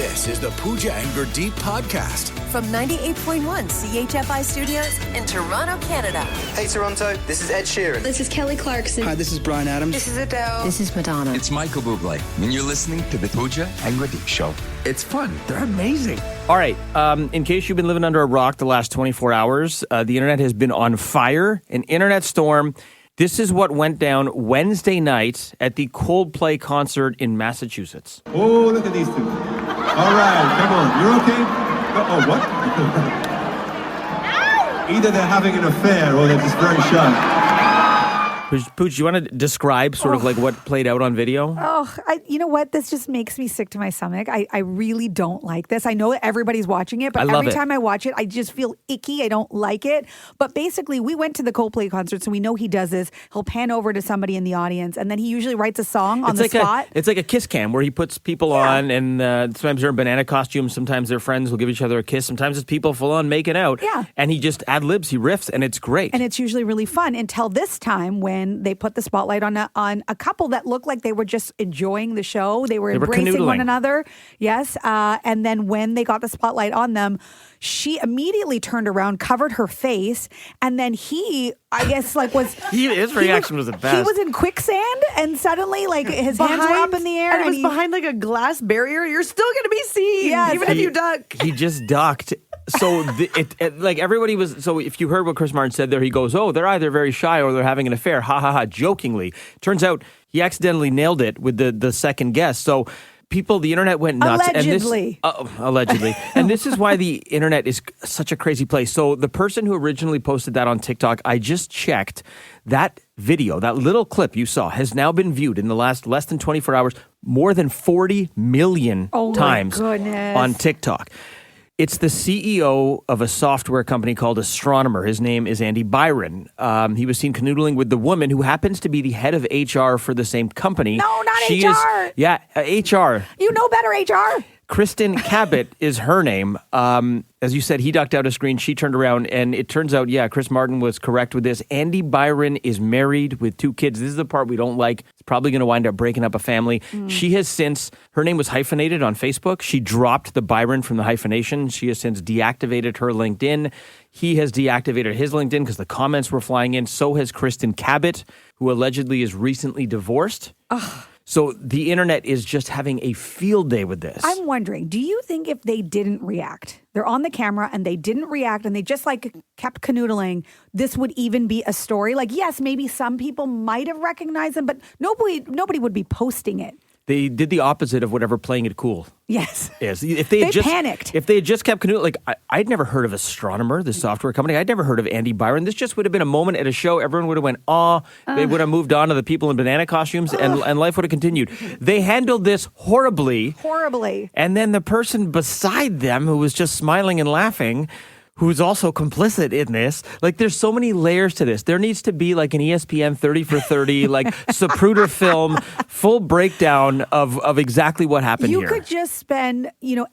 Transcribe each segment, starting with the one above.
This is the Pooja and Gurdeep podcast. From 98.1 CHFI Studios in Toronto, Canada. Hey Toronto, this is Ed Sheeran. This is Kelly Clarkson. Hi, this is Bryan Adams. This is Adele. This is Madonna. It's Michael Bublé, and you're listening to the Pooja and Gurdeep Show. It's fun. They're amazing. All right. In case you've been living under a rock the last 24 hours, the internet has been on fire, an internet storm. This is what went down Wednesday night at the Coldplay concert in Massachusetts. Oh, look at these two. All right, come on. You're okay? Oh, what? Either they're having an affair or they're just very shy. Pooch, you want to describe sort of like what played out on video? You know what? This just makes me sick to my stomach. I really don't like this. I know everybody's watching it, but every time I watch it, I just feel icky. I don't like it. But basically, we went to the Coldplay concert, so we know he does this. He'll pan over to somebody in the audience, and then he usually writes a song on the spot. It's like a kiss cam where he puts people on, and sometimes they're in banana costumes. Sometimes their friends will give each other a kiss. Sometimes it's people full on making out. Yeah. And he just ad-libs, he riffs, and it's great. And it's usually really fun until this time when they put the spotlight on a couple that looked like they were just enjoying the show. They were embracing one another. Yes. And then when they got the spotlight on them, she immediately turned around, covered her face, and then he, I guess, like his reaction was the best. He was in quicksand, and suddenly, like, his hands were up in the air. And it was behind, like, a glass barrier. You're still going to be seen, even if you duck. He just ducked. So, like, everybody was... So, if you heard what Chris Martin said there, he goes, oh, they're either very shy or they're having an affair. Ha, ha, ha, jokingly. Turns out he accidentally nailed it with the second guess. So... the internet went nuts. Allegedly. Allegedly. And this is why the internet is such a crazy place. So the person who originally posted that on TikTok, I just checked, that video, that little clip you saw has now been viewed in the last less than 24 hours, more than 40 million times on TikTok. It's the CEO of a software company called Astronomer. His name is Andy Byron. He was seen canoodling with the woman who happens to be the head of HR for the same company. No, not HR. HR. You know better, HR. Kristen Cabot is her name. As you said, he ducked out a screen. She turned around, and it turns out, Chris Martin was correct with this. Andy Byron is married with 2 kids. This is the part we don't like. It's probably going to wind up breaking up a family. She has since, her name was hyphenated on Facebook. She dropped the Byron from the hyphenation. She has since deactivated her LinkedIn. He has deactivated his LinkedIn because the comments were flying in. So has Kristen Cabot, who allegedly is recently divorced. So the internet is just having a field day with this. I'm wondering, do you think if they didn't react, they're on the camera and they didn't react and they just like kept canoodling, this would even be a story? Like, yes, maybe some people might have recognized them, but nobody would be posting it. They did the opposite of whatever playing it cool is. If they had panicked. If they had just kept canoodling, like I'd never heard of Astronomer, the software company. I'd never heard of Andy Byron. This just would have been a moment at a show. Everyone would have went, they would have moved on to the people in banana costumes and life would have continued. They handled this horribly. And then the person beside them who was just smiling and laughing, who's also complicit in this. Like, there's so many layers to this. There needs to be like an ESPN 30 for 30, like Zapruder film, full breakdown of exactly what happened here. You could just spend,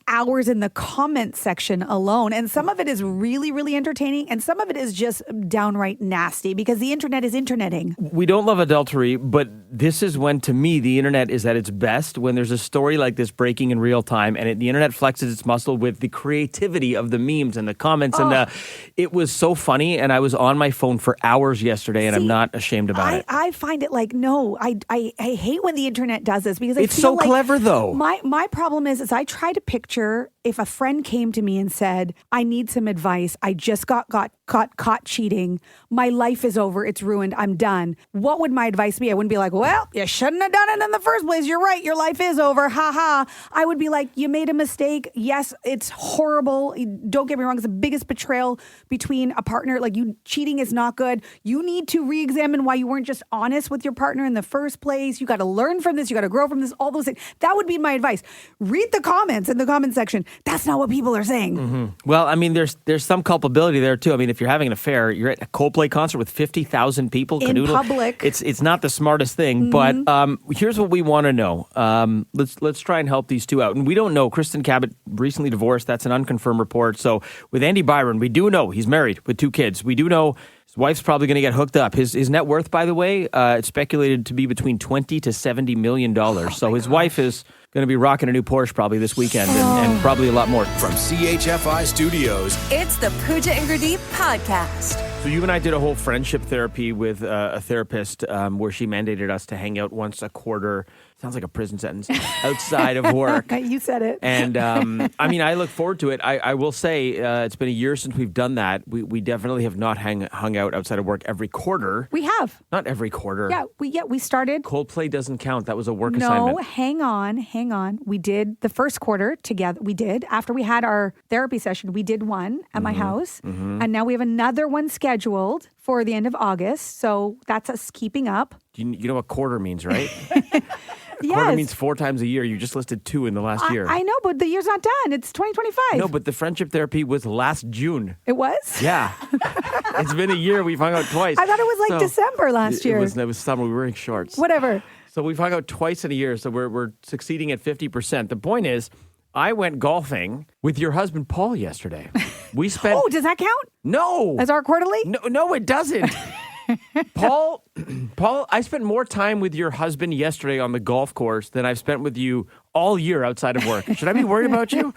hours in the comment section alone. And some of it is really, really entertaining. And some of it is just downright nasty because the internet is interneting. We don't love adultery, but this is when, to me, the internet is at its best, when there's a story like this breaking in real time and the internet flexes its muscle with the creativity of the memes and the comments. And it was so funny, and I was on my phone for hours yesterday, and I'm not ashamed about it. I find it like, no, I hate when the internet does this because it's so clever, though. My problem is I try to picture if a friend came to me and said, I need some advice. I just got caught cheating. My life is over. It's ruined. I'm done. What would my advice be? I wouldn't be like, well, you shouldn't have done it in the first place. You're right. Your life is over. Ha ha. I would be like, you made a mistake. Yes, it's horrible. Don't get me wrong. It's the biggest betrayal between a partner. Like, cheating is not good. You need to re-examine why you weren't just honest with your partner in the first place. You got to learn from this. You got to grow from this. All those things. That would be my advice. Read the comments in the comment section. That's not what people are saying. Mm-hmm. Well, I mean, there's some culpability there too. I mean, if you're having an affair, you're at a Coldplay concert with 50,000 people in public. It's not the smartest thing. But here's what we want to know. Let's try and help these two out. And we don't know. Kristen Cabot recently divorced. That's an unconfirmed report. So with Andy Byron, we do know he's married with 2 kids. We do know his wife's probably going to get hooked up. His net worth, by the way, it's speculated to be between $20 to $70 million. So his wife is Going to be rocking a new Porsche probably this weekend and probably a lot more. From CHFI Studios, It's the Pooja and Gurdeep podcast. So you and I did a whole friendship therapy with a therapist where she mandated us to hang out once a quarter. Sounds like a prison sentence. Outside of work. You said it. And I mean, I look forward to it. I will say it's been a year since we've done that. We definitely have not hung out outside of work every quarter. We have. Not every quarter. Yeah, we started. Coldplay doesn't count. That was a work No, assignment. hang on. We did the first quarter together. We did. After we had our therapy session, we did one at my house. And now we have another one scheduled for the end of August. So that's us keeping up. You know what quarter means, right? Yes. Quarter means 4 times a year. You just listed 2 in the last year. I know, but the year's not done. It's 2025. No, but the friendship therapy was last June. It was? Yeah. It's been a year. We've hung out twice. I thought it was like December last year. It was summer. We were wearing shorts. Whatever. So we've hung out twice in a year. So we're succeeding at 50%. The point is, I went golfing with your husband, Paul, yesterday. We spent... Oh, does that count? No. As our quarterly? No, it doesn't. Paul, I spent more time with your husband yesterday on the golf course than I've spent with you all year outside of work. Should I be worried about you?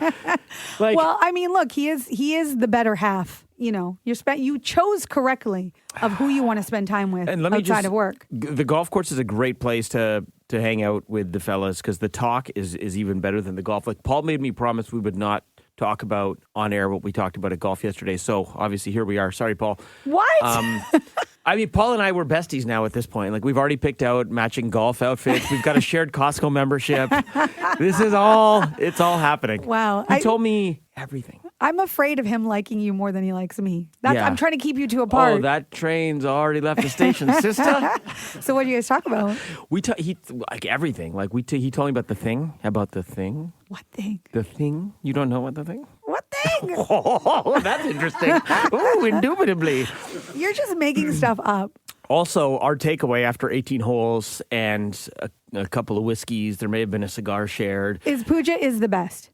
Well, I mean, look, he is the better half. You know, you chose correctly of who you want to spend time with And let me outside of work. The golf course is a great place to hang out with the fellas because the talk is even better than the golf. Like Paul made me promise we would not talk about on air what we talked about at golf yesterday. So obviously here we are. Sorry, Paul. What? I mean, Paul and I were besties now at this point. Like we've already picked out matching golf outfits. We've got a shared Costco membership. It's all happening. Wow. He told me everything. I'm afraid of him liking you more than he likes me. Yeah. I'm trying to keep you two apart. Oh, that train's already left the station, sister. So what do you guys talk about? He like everything. Like he told me about the thing. What thing? The thing. You don't know what the thing? What thing? Oh, that's interesting. Oh, indubitably. You're just making stuff up. Also, our takeaway after 18 holes and a couple of whiskeys, there may have been a cigar shared. Pooja is the best.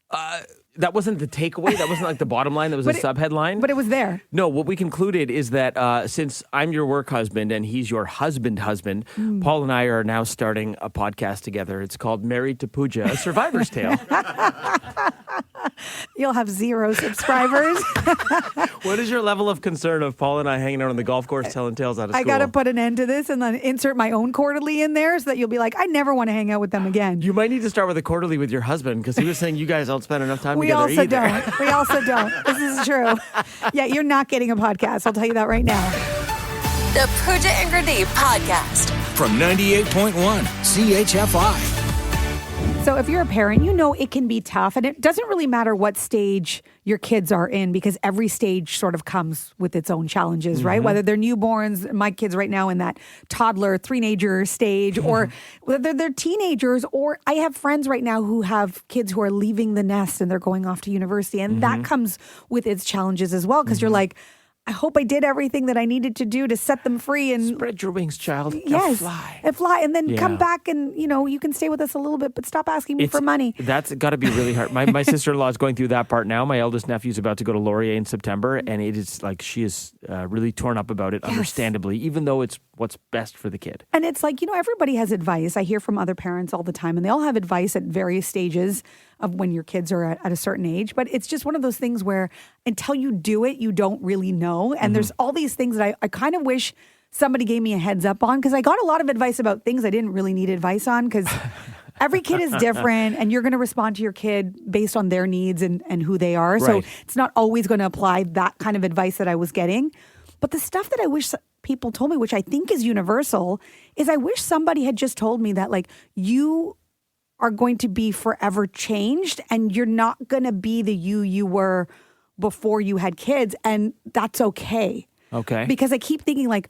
That wasn't the takeaway. That wasn't like the bottom line. That was a subheadline. But it was there. No, what we concluded is that since I'm your work husband and he's your husband, Paul and I are now starting a podcast together. It's called Married to Pooja, a survivor's tale. You'll have 0 subscribers. What is your level of concern of Paul and I hanging out on the golf course telling tales out of school? I got to put an end to this and then insert my own quarterly in there so that you'll be like, I never want to hang out with them again. You might need to start with a quarterly with your husband because he was saying you guys don't spend enough time We together also either. don't. We also don't. This is true. Yeah, you're not getting a podcast. I'll tell you that right now. The Pooja and Gurdeep podcast. from 98.1 CHFI. So if you're a parent, you know it can be tough, and it doesn't really matter what stage your kids are in because every stage sort of comes with its own challenges, right? Whether they're newborns, my kids right now in that toddler, teenager stage, or whether they're teenagers, or I have friends right now who have kids who are leaving the nest and they're going off to university, and that comes with its challenges as well because you're like, I hope I did everything that I needed to do to set them free and Spread your wings, child. yes, And fly. fly, and then come Yeah. back and you can stay with us a little bit, but stop asking me for money. That's got to be really hard. My sister-in-law is going through that part now. My eldest nephew's about to go to Laurier in September, and it is like she is really torn up about it, understandably, even though it's what's best for the kid. And it's like, everybody has advice. I hear from other parents all the time, and they all have advice at various stages of when your kids are at a certain age. But it's just one of those things where until you do it, you don't really know. And there's all these things that I kind of wish somebody gave me a heads up on because I got a lot of advice about things I didn't really need advice on because every kid is different and you're going to respond to your kid based on their needs and who they are. Right. So it's not always going to apply that kind of advice that I was getting. But the stuff that I wish people told me, which I think is universal, is I wish somebody had just told me that, like, you are going to be forever changed and you're not going to be the you were before you had kids. And that's okay. Okay. Because I keep thinking, like,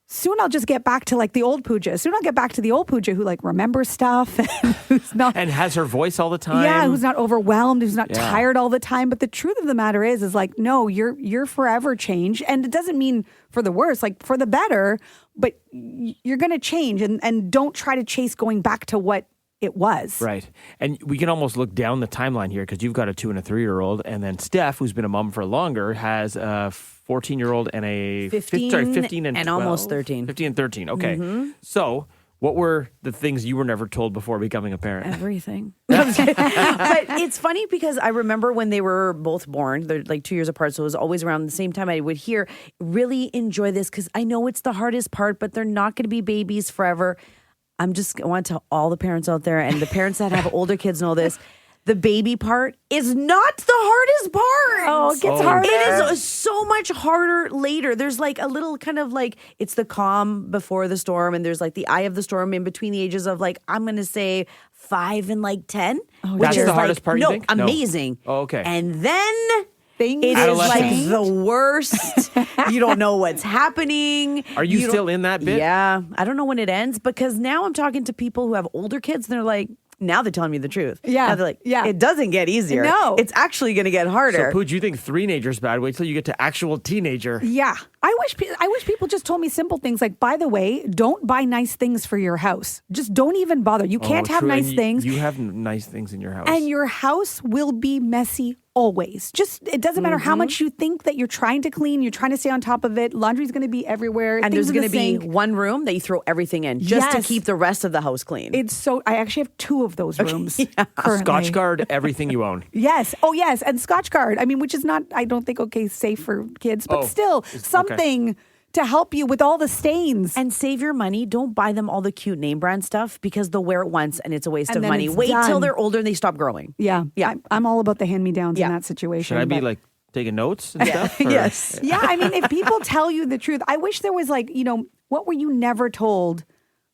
soon I'll just get back to like the old Pooja. Soon I'll get back to the old Pooja who like remembers stuff and who's not And has her voice all the time. Yeah, who's not overwhelmed, who's not Yeah. tired all the time. But the truth of the matter is like, no, you're forever changed. And it doesn't mean for the worse, like for the better, but you're gonna change and don't try to chase going back to what it was. Right. And we can almost look down the timeline here because you've got a 2 and a 3-year-old. And then Steph, who's been a mom for longer, has a 14-year-old and a 15 15 and and 12. almost 13. 15 and 13. Okay. So What were the things you were never told before becoming a parent? Everything. But it's funny because I remember when they were both born, they're like 2 years apart, so it was always around the same time I would hear, really enjoy this because I know it's the hardest part, but they're not going to be babies forever. I want to tell all the parents out there and the parents that have older kids know this. The baby part is not the hardest part. Oh, it gets harder. It is so much harder later. There's like a little kind of like, it's the calm before the storm, and there's like the eye of the storm in between the ages of like, I'm going to say 5 and like 10. That's the hardest part, you think? No. Amazing. Oh, okay. And then Things it is like change. the worst. You don't know what's happening. Are you still in that bit? Yeah. I don't know when it ends because now I'm talking to people who have older kids and they're like, now they're telling me the truth. Yeah. Now they're like, Yeah. it doesn't get easier. No. It's actually going to get harder. So, Pooja, you think teenager's bad? Wait till you get to actual teenager. Yeah. I wish people just told me simple things like, by the way, don't buy nice things for your house. Just don't even bother. You can't have true. nice And things. You have nice things in your house. And your house will be messy always. Just, it doesn't matter how much you think that you're trying to clean, you're trying to stay on top of it. Laundry's going to be everywhere. and things there's in going to the be sink. one room that you throw everything in just to Yes. keep the rest of the house clean. I actually have 2 of those rooms currently. Scotch Guard everything you own. Yes. Oh, yes. And Scotch Guard. I mean, which is not, I don't think, safe for kids, but still something to help you with all the stains. And save your money. Don't buy them all the cute name brand stuff because they'll wear it once and it's a waste And of then money. it's Wait till done. they're older and they stop growing. Yeah. Yeah. I'm all about the hand-me-downs Yeah. in that situation. Should I be but- like taking notes and stuff? Or- Yes. Yeah, I mean, if people tell you the truth, I wish there was like, what were you never told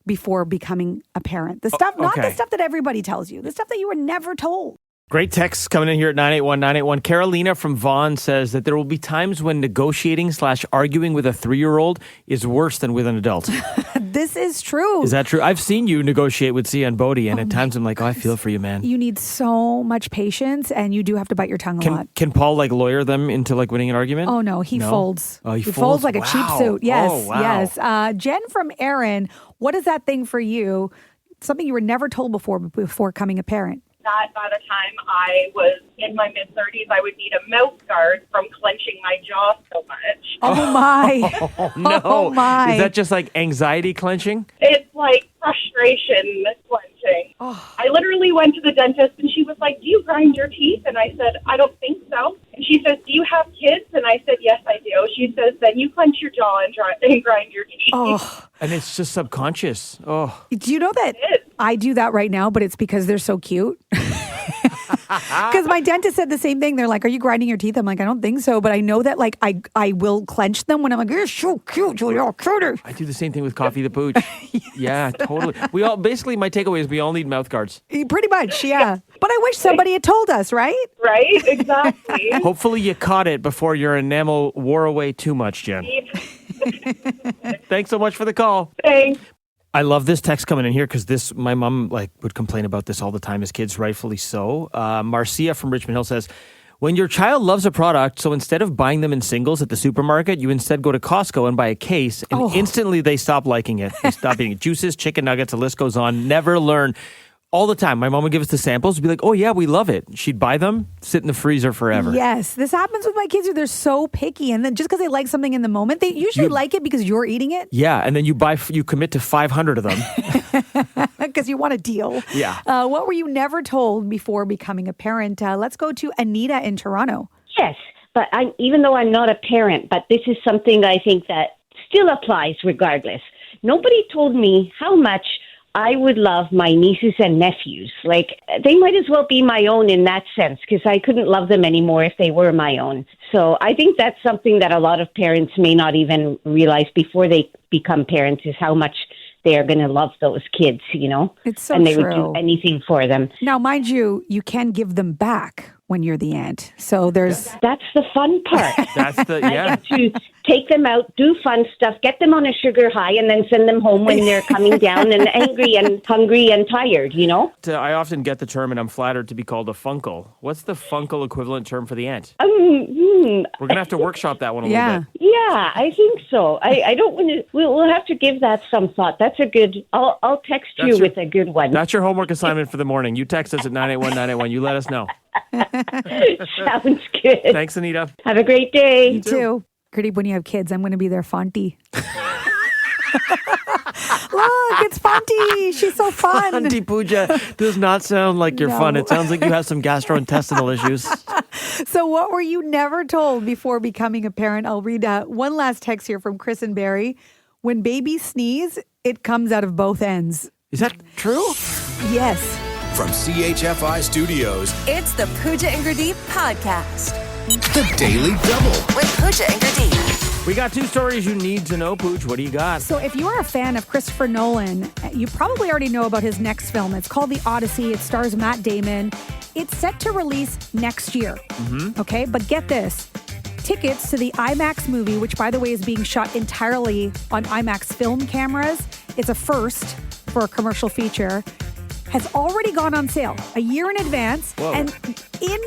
before becoming a parent? The stuff, not the okay. stuff that everybody tells you, the stuff that you were never told. Great texts coming in here at 981-981. Carolina from Vaughan says that there will be times when negotiating/arguing with a 3-year-old is worse than with an adult. This is true. Is that true? I've seen you negotiate with Sia and Bodhi, and at times I'm like, I feel for you, man. You need so much patience, and you do have to bite your tongue a lot. Can Paul like lawyer them into like winning an argument? Oh, no, he folds. Oh, he folds folds? like a cheap Wow. suit. Yes, Oh, wow. yes. Jen from Aaron, what is that thing for you? Something you were never told before becoming a parent. That by the time I was in my mid-30s, I would need a mouth guard from clenching my jaw so much. Oh, my. Oh, no. Oh, my. Is that just like anxiety clenching? It's like frustration clenching. I literally went to the dentist and she was like, do you grind your teeth? And I said, I don't think so. And she says, do you have kids? And I said, yes, I do. She says, then you clench your jaw and grind your teeth. Oh. And it's just subconscious. Oh. Do you know that I do that right now, but it's because they're so cute? Because my dentist said the same thing. They're like, are you grinding your teeth? I'm like, I don't think so. But I know that like I will clench them when I'm like, you're so cute, Julia. You're cuter. I do the same thing with Coffee the Pooch. Yeah, totally. We all basically my takeaway is we all need mouth guards. Pretty much, yeah. But I wish somebody had told us, right? Right? Exactly. Hopefully you caught it before your enamel wore away too much, Jen. Thanks so much for the call. Thanks. I love this text coming in here because my mom would complain about this all the time as kids, rightfully so. Marcia from Richmond Hill says, when your child loves a product, so instead of buying them in singles at the supermarket, you instead go to Costco and buy a case, and instantly they stop liking it. They stop eating it. Juices, chicken nuggets, the list goes on. Never learn. All the time. My mom would give us the samples. We'd be like, oh, yeah, we love it. She'd buy them, sit in the freezer forever. Yes. This happens with my kids. They're so picky. And then just because they like something in the moment, they usually like it because you're eating it. Yeah. And then you commit to 500 of them. Because you want a deal. Yeah. What were you never told before becoming a parent? Let's go to Anita in Toronto. Yes, but even though I'm not a parent, but this is something I think that still applies regardless. Nobody told me how much I would love my nieces and nephews. Like, they might as well be my own in that sense, because I couldn't love them anymore if they were my own. So I think that's something that a lot of parents may not even realize before they become parents, is how much they are going to love those kids, It's so and they true. would do anything for them. Now, mind you, you can give them back when you're the aunt. So there's... That's the fun part. That's the, yeah. To take them out, do fun stuff, get them on a sugar high, and then send them home when they're coming down and angry and hungry and tired, I often get the term, and I'm flattered to be called a funkle. What's the funkle equivalent term for the aunt? We're going to have to workshop that one a little bit. Yeah, I think so. I don't want to. We'll have to give that some thought. That's a good. I'll text you with a good one. That's your homework assignment for the morning. You text us at 981-981. You let us know. Sounds good. Thanks, Anita. Have a great day. You too. Gurdeep, when you have kids, I'm going to be their Fonty. Look, it's Fonty. She's so fun. Auntie Pooja does not sound like you're fun. It sounds like you have some gastrointestinal issues. So what were you never told before becoming a parent? I'll read one last text here from Chris and Barry. When babies sneeze, it comes out of both ends. Is that true? Yes. From CHFI Studios, It's the Pooja and Gurdeep podcast the Daily Double. with Pooja and Gurdeep. We got 2 stories you need to know, Pooch. What do you got? So if you are a fan of Christopher Nolan, you probably already know about his next film. It's called The Odyssey. It stars Matt Damon. It's set to release next year. Okay, but get this. Tickets to the IMAX movie, which, by the way, is being shot entirely on IMAX film cameras. It's a first for a commercial feature. Has already gone on sale a year in advance. Whoa. And in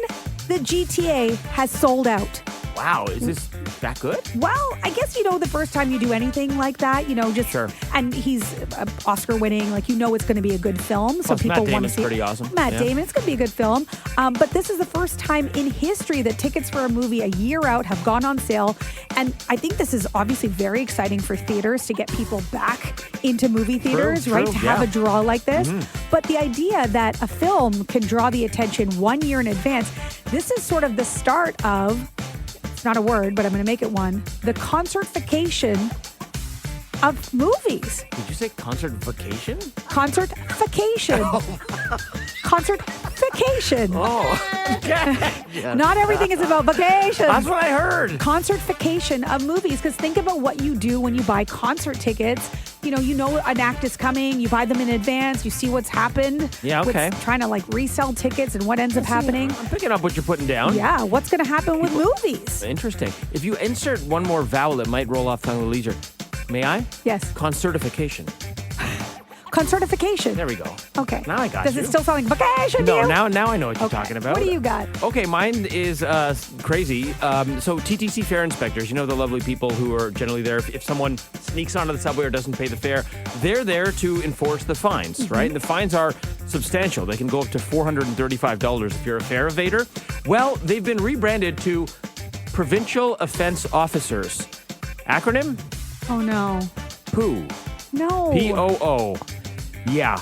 the GTA has sold out. Wow, is this that good? Well, I guess, the first time you do anything like that, just, Sure. And he's Oscar winning, it's going to be a good film. So Plus, people Matt want to Damon's see pretty awesome. Matt Yeah. Damon, it's going to be a good film. But this is the first time in history that tickets for a movie a year out have gone on sale. And I think this is obviously very exciting for theaters to get people back into movie theaters, True, right? To have yeah. a draw like this. But the idea that a film can draw the attention 1 year in advance, this is sort of the start of, it's not a word, but I'm going to make it one, the concertification of movies. Did you say concert vacation? Concertification. Concertification. Oh, okay. Not everything is about vacation. That's what I heard. Concertification of movies. Because think about what you do when you buy concert tickets. You know an act is coming. You buy them in advance. You see what's happened. Yeah, okay. With trying to resell tickets and what ends up happening. I'm picking up what you're putting down. Yeah, what's going to happen with movies? Interesting. If you insert one more vowel, it might roll off tongue of leisure. May I? Yes. Concertification. Concertification. There we go. Okay. Now I got Does you. it still sound like vacation to No, you? now I know what you're Okay. talking about. What do you got? Okay, mine is crazy. So TTC fare inspectors, the lovely people who are generally there. If someone sneaks onto the subway or doesn't pay the fare, they're there to enforce the fines, right? And the fines are substantial. They can go up to $435 if you're a fare evader. Well, they've been rebranded to Provincial Offense Officers. Acronym? Oh, no. POO. No. POO. Yeah.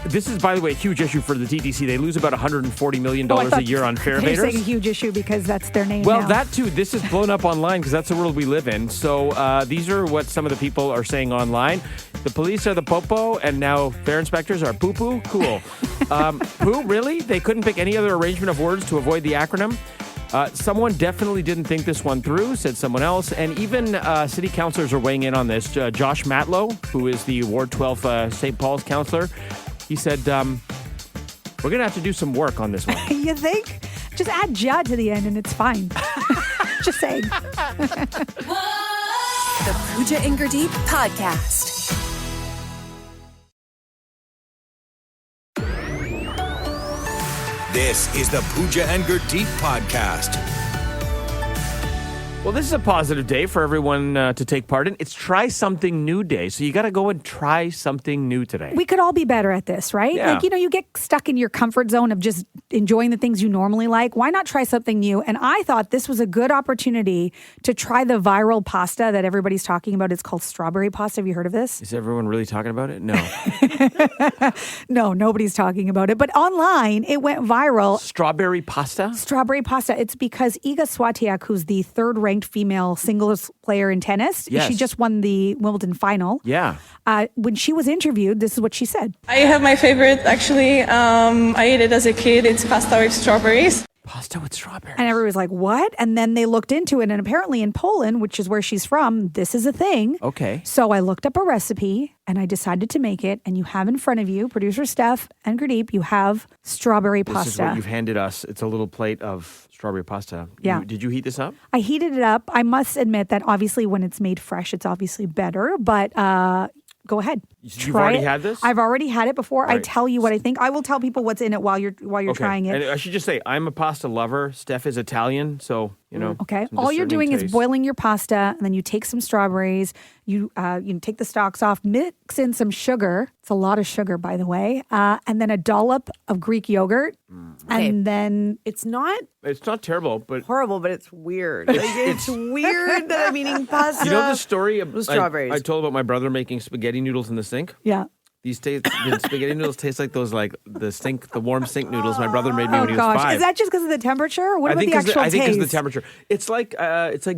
This is, by the way, a huge issue for the TTC. They lose about $140 million a year on fare They're saying a evaders. huge issue because that's their name Well, now. that too. This is blown up online because that's the world we live in. So these are what some of the people are saying online. The police are the popo, and now fare inspectors are poo-poo. Cool. Poo? Really? They couldn't pick any other arrangement of words to avoid the acronym? Someone definitely didn't think this one through, said someone else. And even city councilors are weighing in on this. Josh Matlow, who is the Ward 12 St. Paul's councilor, he said, we're going to have to do some work on this one. You think? Just add Judd to the end and it's fine. Just saying. The Pooja and Gurdeep podcast. This is the Pooja and Gurdeep podcast. Well, this is a positive day for everyone to take part in. It's Try Something New Day. So you got to go and try something new today. We could all be better at this, right? Yeah. You get stuck in your comfort zone of just enjoying the things you normally like. Why not try something new? And I thought this was a good opportunity to try the viral pasta that everybody's talking about. It's called strawberry pasta. Have you heard of this? Is everyone really talking about it? No. No, nobody's talking about it. But online, it went viral. Strawberry pasta? Strawberry pasta. It's because Iga Swiatek, who's the third-ranked female singles player in tennis, Yes. she just won the Wimbledon final. Yeah. When she was interviewed, this is what she said. I have my favorite, actually. I ate it as a kid. It's pasta with strawberries. Pasta with strawberries. And everybody was like, what? And then they looked into it. And apparently in Poland, which is where she's from, this is a thing. Okay. So I looked up a recipe and I decided to make it. And you have in front of you, producer Steph and Gurdeep, you have strawberry This pasta. is what you've handed us. It's a little plate of strawberry pasta. Yeah. Did you heat this up? I heated it up. I must admit that obviously when it's made fresh, it's obviously better. But go ahead. You've already had this? I've already had it before. I Right. tell you what I think. I will tell people what's in it while you're trying it. And I should just say, I'm a pasta lover. Steph is Italian, so, Okay. some All you're doing discerning is taste. boiling your pasta, and then you take some strawberries. You take the stalks off, mix in some sugar. It's a lot of sugar, by the way, and then a dollop of Greek yogurt, and then It's not It's not terrible, but horrible, but it's weird. It's weird that I'm eating pasta. you know the story of with strawberries. I told about my brother making spaghetti noodles in the sink? yeah. The spaghetti noodles taste like those, like the warm sink noodles my brother made me when he was gosh, 5. is that just because of the temperature? Or what I about think the actual I think taste? it's the temperature. It's like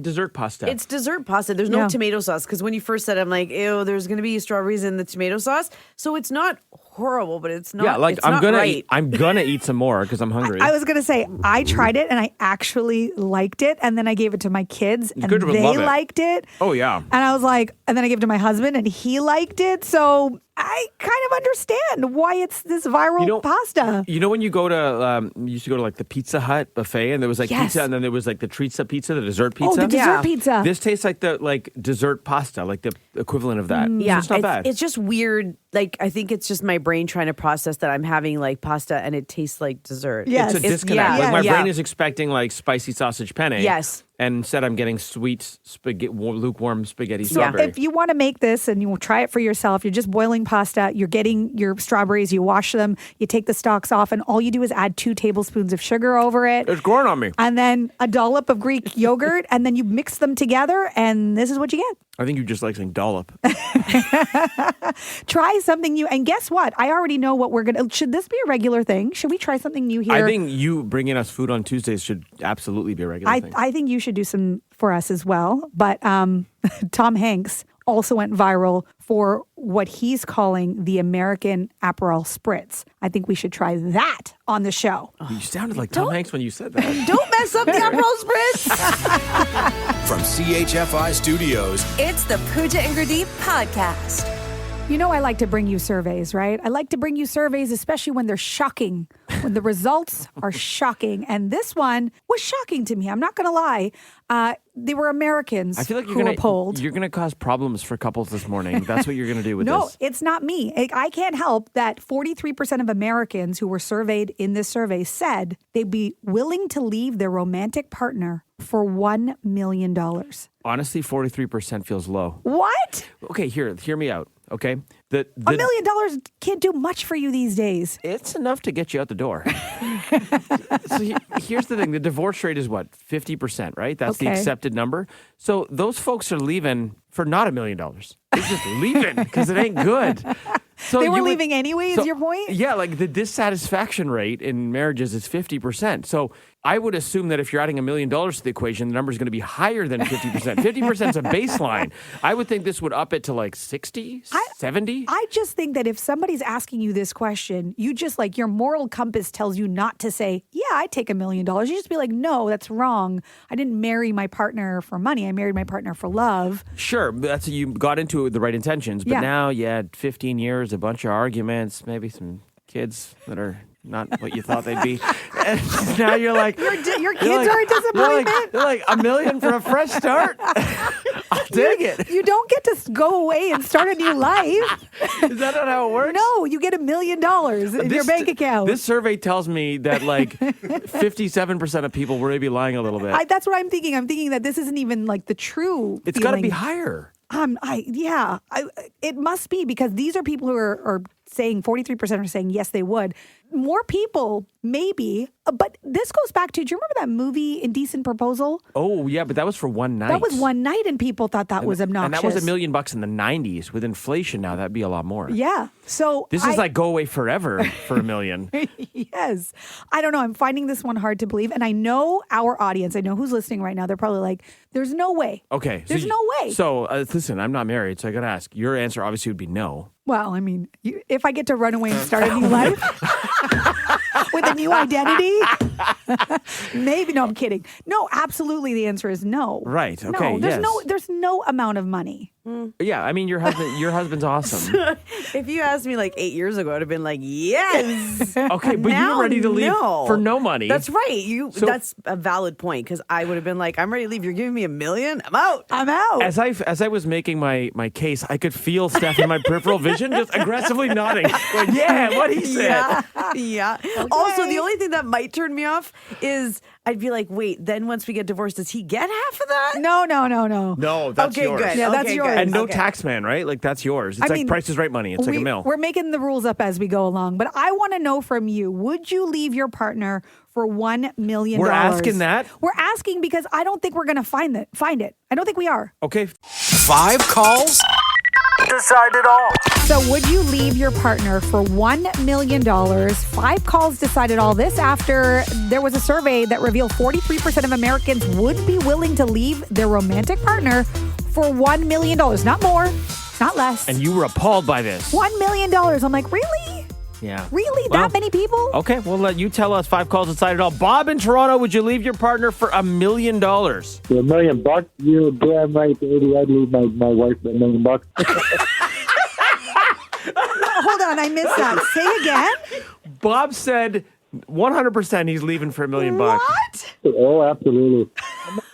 dessert pasta. It's dessert pasta. There's no tomato sauce because when you first said it, I'm like, ew, there's going to be strawberries in the tomato sauce. So it's not horrible, but it's not. yeah, like it's I'm not gonna right. I'm gonna eat some more because I'm hungry. I was gonna say I tried it and I actually liked it, and then I gave it to my kids and Gurdeep would they love it. liked it. Oh yeah. And I was like, and then I gave it to my husband and he liked it. So I kind of understand why it's this viral pasta. You know when you go to you used to go to like the Pizza Hut buffet and there was like Yes. pizza and then there was like the Trizza pizza, the dessert Oh, pizza. the dessert pizza. This tastes like the dessert pasta, like the equivalent of that. Yeah, So it's not bad. It's just weird. Like, I think it's just my brain trying to process that I'm having like pasta and it tastes like dessert. Yes. It's a disconnect. Yeah, Like my yeah. brain is expecting like spicy sausage penne. Yes. And instead I'm getting sweet lukewarm spaghetti So strawberry. if you want to make this and you will try it for yourself, you're just boiling pasta, you're getting your strawberries, you wash them, you take the stalks off, and all you do is add 2 tablespoons of sugar over it. It's growing on me. And then a dollop of Greek yogurt, and then you mix them together, and this is what you get. I think you just like saying dollop. Try something new. And guess what? I already know what we're going to... Should this be a regular thing? Should we try something new here? I think you bringing us food on Tuesdays should absolutely be a regular thing. I think you should do some for us as well. But Tom Hanks also went viral for what he's calling the American Aperol Spritz. I think we should try that on the show. You sounded like Tom Hanks when you said that. Don't mess up the Aperol Spritz. From CHFI Studios, It's the Pooja and Gurdeep podcast. You know I like to bring you surveys, right? I like to bring you surveys, especially when they're shocking, when the results are shocking. And this one was shocking to me. I'm not going to lie. They were Americans I feel like who were polled. you're gonna cause problems for couples this morning. That's what you're gonna do with No, this. it's not me. I can't help that 43% of Americans who were surveyed in this survey said they'd be willing to leave their romantic partner for $1 million. Honestly, 43% feels low. What? Okay, hear me out. Okay, $1 million can't do much for you these days. It's enough to get you out the door. So here's the thing: the divorce rate is what, 50%, right? That's the Okay. accepted number. So those folks are leaving for not $1 million. They're just leaving because it ain't good. So They were you would- leaving anyway, is your point? Yeah, like the dissatisfaction rate in marriages is 50%. So I would assume that if you're adding $1 million to the equation, the number is going to be higher than 50%. 50% is a baseline. I would think this would up it to like 60, 70. I just think that if somebody's asking you this question, you just like your moral compass tells you not to say, yeah, I'd take $1 million. You just be like, no, that's wrong. I didn't marry my partner for money. I married my partner for love. Sure, that's you got into it with the right intentions, but Yeah. now you had 15 years, a bunch of arguments, maybe some kids that are not what you thought they'd be. And now you're like, Your kids you're like- are a disappointment. You're like $1 million for a fresh start. I'll take it. You don't get to go away and start a new life. Is that not how it works? No, you get $1 million in your bank account. This survey tells me that like 57% of people were maybe lying a little bit. That's what I'm thinking. I'm thinking that this isn't even like the true. It's got to be feeling. higher. It must be because these are people who are saying 43% are saying yes, they would. More people, maybe, but this goes back to, do you remember that movie Indecent Proposal? Oh, yeah, but that was for one night. That was one night and people thought that was obnoxious. And that was $1 million in the 90s. With inflation now, that'd be a lot more. Yeah. So This is like go away forever for $1 million. Yes. I don't know. I'm finding this one hard to believe. And I know our audience, I know who's listening right now. They're probably like, there's no way. Okay. There's no way. So listen, I'm not married, so I got to ask. Your answer obviously would be no. Well, I mean, if I get to run away and start a new life with a new identity, Maybe. No, I'm kidding. No, absolutely. The answer is no. Right. Okay. No, there's no amount of money. Yeah, I mean, your husband's awesome. If you asked me like 8 years ago, I'd have been like, yes. Okay, but Now, you're ready to leave no. for no money. That's right. That's a valid point because I would have been like, I'm ready to leave. You're giving me $1 million. I'm out. As I was making my case, I could feel Steph in my peripheral vision just aggressively nodding. Like, yeah, what he said. Yeah. Also, the only thing that might turn me off is I'd be like, wait, then once we get divorced, does he get half of that? No. No, that's yours. Good. Yeah, that's yours. And no tax man, right? Like, that's yours. It's like Price is Right money. It's like a mill. We're making the rules up as we go along. But I want to know from you, would you leave your partner for $1 million? We're asking that? We're asking because I don't think we're going to find it. I don't think we are. Okay. 5 calls? Decide it all. So would you leave your partner for $1 million? 5 calls decided all this after there was a survey that revealed 43% of Americans would be willing to leave their romantic partner for $1 million. Not more, not less. And you were appalled by this. $1 million. I'm like, really? Yeah. Really? That many people? Okay, we'll let you tell us. 5 calls decided all. Bob in Toronto, would you leave your partner for $1 million? For $1 million? You're damn right, baby. I'd leave my wife for $1 million. Hold on, I missed that. Say again? Bob said 100% he's leaving for $1 million. What? Oh, absolutely.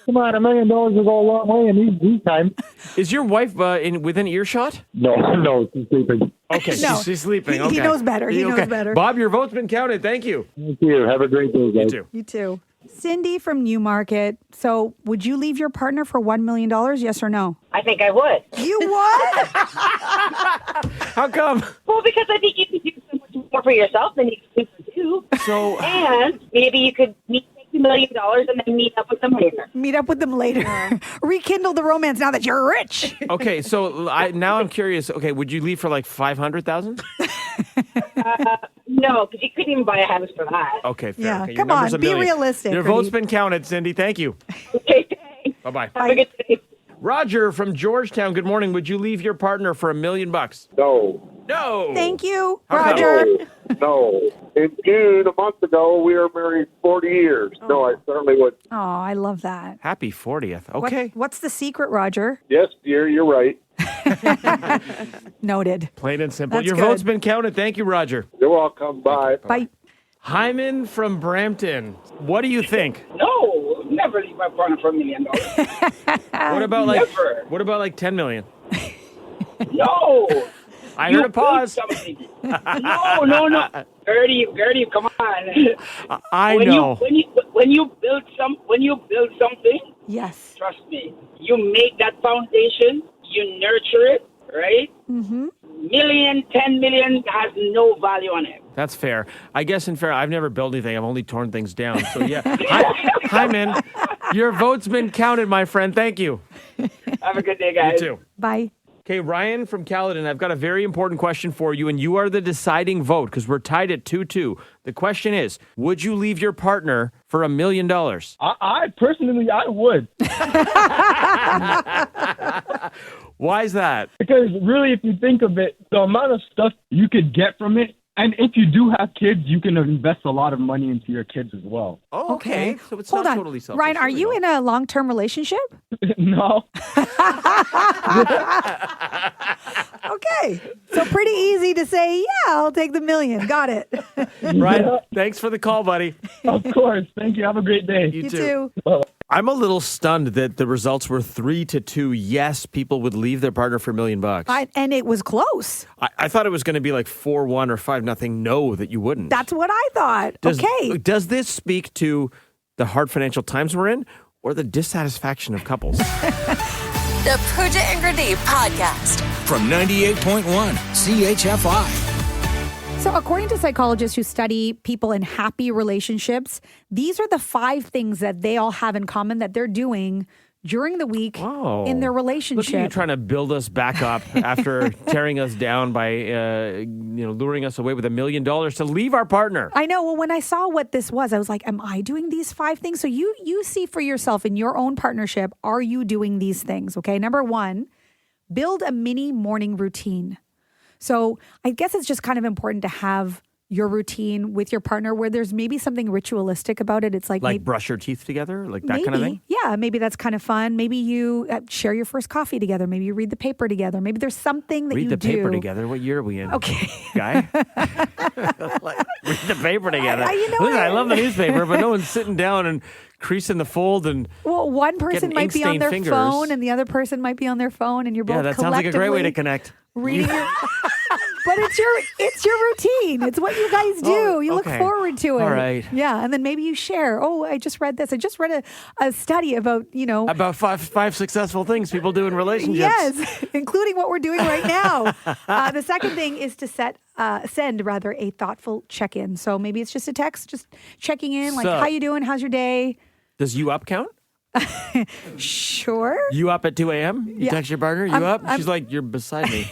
Come on, $1 million will go a long way in these times. Is your wife within earshot? No, she's sleeping. Okay, No. she's sleeping. He knows better. He knows better. Bob, your vote's been counted. Thank you. Thank you. Have a great day, guys. You too. You too. Cindy from Newmarket. So would you leave your partner for $1 million? Yes or no? I think I would. You would? How come? Well, because I think you could do so much more for yourself than you could do for two. So, and maybe you could take $2 million and then meet up with them later. Meet up with them later. Rekindle the romance now that you're rich. Okay, so now I'm curious. Okay, would you leave for like $500,000? No, because you couldn't even buy a house for that. Okay, fair. Yeah, Okay, come your number's on, $1 be million. realistic, Your Gurdeep. vote's been counted, Cindy. Thank you. Okay, thanks. Bye-bye. Have a good day. Roger from Georgetown. Good morning. Would you leave your partner for $1 million? No. No. Thank you, How come? Roger. No. In June, a month ago, we were married 40 years. No, I certainly would. Oh, I love that. Happy 40th. Okay. What's the secret, Roger? Yes, dear, you're right. Noted. Plain and simple. That's Your good. vote's been counted. Thank you, Roger. You're welcome. Bye. Bye. Hyman from Brampton. What do you think? No, never leave my partner for $1 million. What about Never. What about like 10 million? No. I heard a pause. No. Gurdeep, come on. I when know. When you build something, Yes. trust me, you make that foundation, you nurture it, right? Mm-hmm. $1 million, $10 million has no value on it. That's fair. I guess in fair, I've never built anything. I've only torn things down. So yeah. Hyman, your vote's been counted, my friend. Thank you. Have a good day, guys. You too. Bye. Okay, Ryan from Caledon, I've got a very important question for you, and you are the deciding vote because we're tied at 2-2. The question is, would you leave your partner for $1 million? I personally, I would. Why is that? Because really, if you think of it, the amount of stuff you could get from it, and if you do have kids, you can invest a lot of money into your kids as well. Oh, okay. So it's Hold not on. totally selfish. Ryan, are you in a long-term relationship? No. Okay. So pretty easy to say, yeah, I'll take the $1 million. Got it. Ryan, thanks for the call, buddy. Of course. Thank you. Have a great day. You too. I'm a little stunned that the results were 3-2. Yes, people would leave their partner for $1 million. And it was close. I thought it was going to be like 4-1 or 5-0. No, that you wouldn't. That's what I thought. Okay. Does this speak to the hard financial times we're in or the dissatisfaction of couples? The Pooja and Gurdeep podcast. From 98.1 CHFI. So according to psychologists who study people in happy relationships, these are the 5 things that they all have in common that they're doing during the week in their relationship. Look at you trying to build us back up after tearing us down by luring us away with $1 million to leave our partner. I know. Well, when I saw what this was, I was like, am I doing these 5 things? So you see for yourself in your own partnership, are you doing these things? Okay. Number 1, build a mini morning routine. So I guess it's just kind of important to have your routine with your partner where there's maybe something ritualistic about it. It's like brush your teeth together, like that kind of thing? Yeah, maybe that's kind of fun. Maybe you share your first coffee together. Maybe you read the paper together. Maybe there's something that read you the do. paper together? What year are we in? Okay. Guy? Read the paper together. You know Listen, what? I love the newspaper, but no one's sitting down and creasing the fold and Well, one person getting might be on ink-stained their fingers. phone and the other person might be on their phone and you're both yeah, that sounds like a great way to connect. reading your But it's your routine. It's what you guys do. You look forward to it. All right. Yeah, and then maybe you share. Oh, I just read this. I just read a study about, About five successful things people do in relationships. Yes, including what we're doing right now. The second thing is to send a thoughtful check-in. So maybe it's just a text, just checking in, like, how you doing? How's your day? Does you up count? Sure. You up at 2 a.m.? You text your partner, you up? She's like, you're beside me.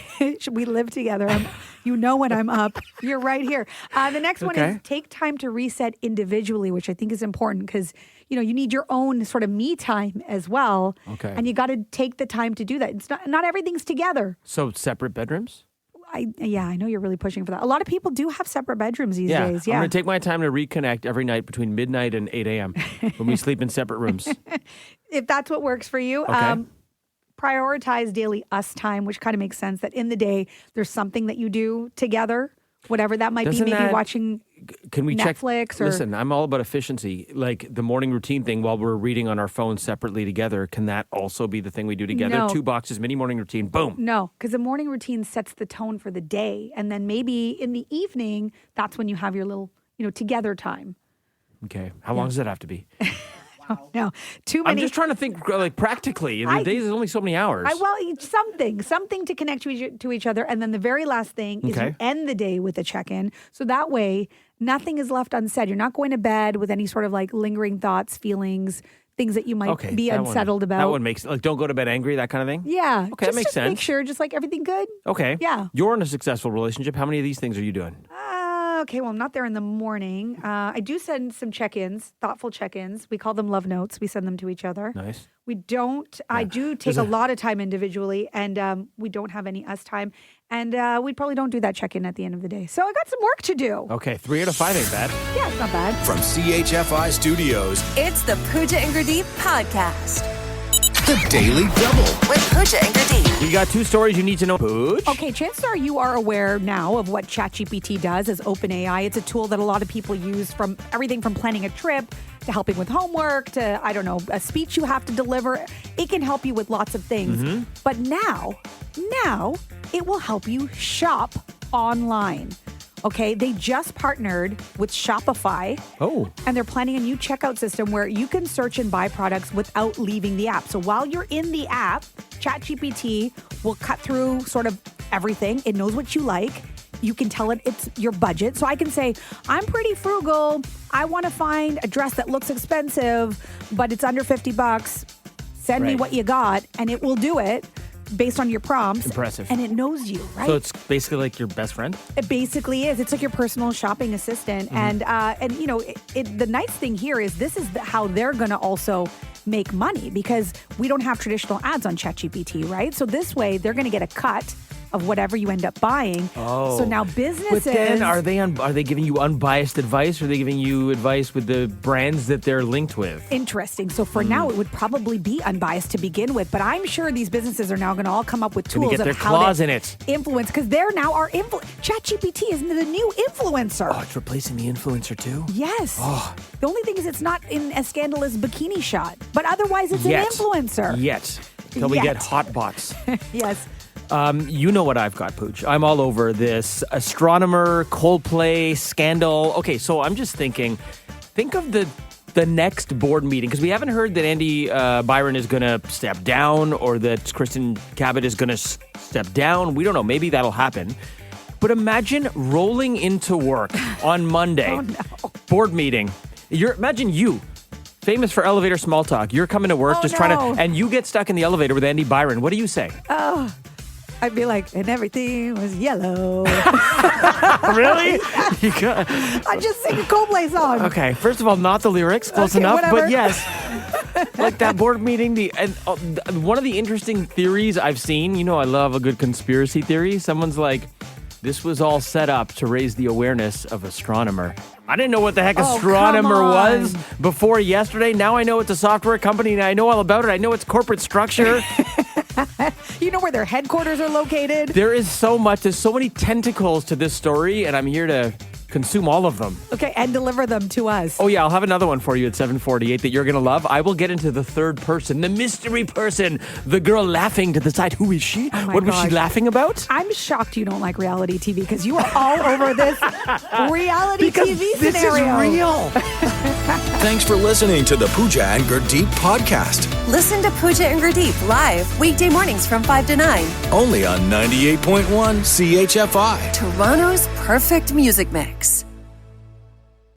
We live together. You know when I'm up. You're right here. The next one is take time to reset individually, which I think is important because, you need your own sort of me time as well. Okay. And you got to take the time to do that. It's not everything's together. So separate bedrooms? I know you're really pushing for that. A lot of people do have separate bedrooms these days. Yeah. I'm going to take my time to reconnect every night between midnight and 8 a.m. when we sleep in separate rooms. If that's what works for you. Prioritize daily us time, which kind of makes sense that in the day, there's something that you do together, whatever that might be, maybe watching Can we Netflix check? or... Listen, I'm all about efficiency. Like the morning routine thing while we're reading on our phones separately together, can that also be the thing we do together? No. 2 boxes, mini morning routine, boom. No, because the morning routine sets the tone for the day. And then maybe in the evening, that's when you have your little, together time. Okay. How long does that have to be? No, too many. I'm just trying to think like practically. The days is only so many hours. Something to connect to each other. And then the very last thing is you end the day with a check-in. So that way, nothing is left unsaid. You're not going to bed with any sort of like lingering thoughts, feelings, things that you might be unsettled about. That one makes, like, don't go to bed angry, that kind of thing? Yeah. Okay, that makes sense. Make sure, just like everything good. Okay. Yeah. You're in a successful relationship. How many of these things are you doing? Okay, well, I'm not there in the morning. I do send some check-ins, thoughtful check-ins. We call them love notes. We send them to each other. Nice. We don't, I do take a lot of time individually, and we don't have any us time. And we probably don't do that check-in at the end of the day. So I got some work to do. Okay, 3 out of 5 ain't bad. Yeah, it's not bad. From CHFI Studios, It's the Pooja and Gurdeep podcast. the Daily Double. With Pooja and Gurdeep. You got 2 stories you need to know, Pooch. Okay, chances are you are aware now of what ChatGPT does as OpenAI. It's a tool that a lot of people use from everything from planning a trip to helping with homework to, I don't know, a speech you have to deliver. It can help you with lots of things. But now it will help you shop online. Okay, they just partnered with Shopify. Oh. And they're planning a new checkout system where you can search and buy products without leaving the app. So while you're in the app, ChatGPT will cut through sort of everything. It knows what you like. You can tell it it's your budget. So I can say, I'm pretty frugal. I want to find a dress that looks expensive, but it's under $50. Send me what you got, and it will do it based on your prompts. Impressive. And it knows you, right? So it's basically like your best friend? It basically is. It's like your personal shopping assistant. And the nice thing here is this is how they're going to also make money because we don't have traditional ads on ChatGPT, right? So this way they're going to get a cut of whatever you end up buying. Oh. So now businesses... But then are they giving you unbiased advice or are they giving you advice with the brands that they're linked with? Interesting. So for now, it would probably be unbiased to begin with, but I'm sure these businesses are now going to all come up with tools get their of how claws to in it. influence, because they're now our ChatGPT is the new influencer. Oh, it's replacing the influencer too? Yes. Oh. The only thing is it's not in a scandalous bikini shot, but otherwise it's an influencer. Yet. Till we get hot bots. Yes. You know what I've got, Pooch. I'm all over this astronomer, Coldplay, scandal. Okay, so I'm just think of the next board meeting, because we haven't heard that Andy Byron is going to step down or that Kristen Cabot is going to step down. We don't know. Maybe that'll happen. But imagine rolling into work on Monday, board meeting. Imagine you. Famous for elevator small talk. You're coming to work and you get stuck in the elevator with Andy Byron. What do you say? Oh, I'd be like, and everything was yellow. Really? I just sing a Coldplay song. Okay, first of all, not the lyrics, close enough, whatever. but yes. Like that board meeting, one of the interesting theories I've seen, I love a good conspiracy theory. Someone's like, This was all set up to raise the awareness of astronomer. I didn't know what the heck Oh, astronomer come on. was before yesterday. Now I know it's a software company and I know all about it. I know its corporate structure. You know where their headquarters are located? There is so much. There's so many tentacles to this story, and I'm here to consume all of them. Okay, and deliver them to us. Oh, yeah, I'll have another one for you at 7:48 that you're going to love. I will get into the third person, the mystery person, the girl laughing to the side. Who is she? Oh my What was she gosh. laughing about? I'm shocked you don't like reality TV because you are all over this reality Because TV this scenario. is real. Thanks for listening to the Pooja and Gurdeep podcast. Listen to Pooja and Gurdeep live weekday mornings from 5 to 9. Only on 98.1 CHFI. Toronto's perfect music mix.